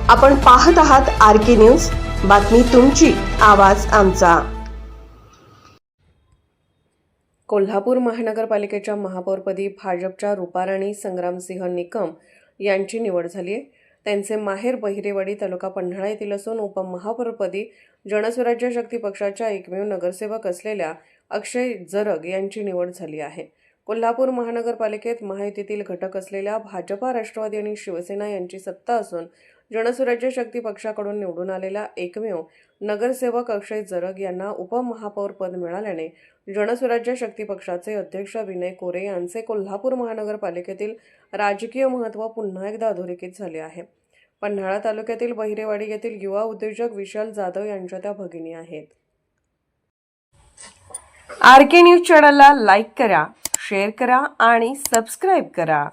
आपण पाहत आहात RK न्यूज, बातमी तुमची, आवाज आमचा। कोल्हापूर महानगरपालिकेच्या महापौरपदी भाजपच्या रूपाराणी संग्रामसिंह निकम यांची निवड झाली आहे। त्यांचे माहेर बहिरेवाडी तालुका पन्हाळा येथील असून उपमहापौरपदी जनस्वराज्य शक्ती पक्षाच्या एकमेव नगरसेवक असलेल्या अक्षय जरग यांची निवड झाली आहे। कोल्हापूर महानगरपालिकेत महायुतीतील घटक असलेल्या भाजपा, राष्ट्रवादी आणि शिवसेना यांची सत्ता असून जनस्वराज्य शक्ती पक्षाकडून निवडून आलेला एकमेव नगरसेवक अक्षय जरग यांना उपमहापौर पद मिळाल्याने जनस्वराज्य शक्ती पक्षाचे अध्यक्ष विनय कोरे यांचे कोल्हापूर महानगरपालिकेतील राजकीय महत्त्व पुन्हा एकदा अधोरेखित झाले आहे। पन्हाळा तालुक्यातील बहिरेवाडी येथील युवा उद्योजक विशाल जाधव यांच्या त्या भगिनी आहेत। RK न्यूज चॅनलला लाईक करा, शेअर करा आणि सबस्क्राईब करा।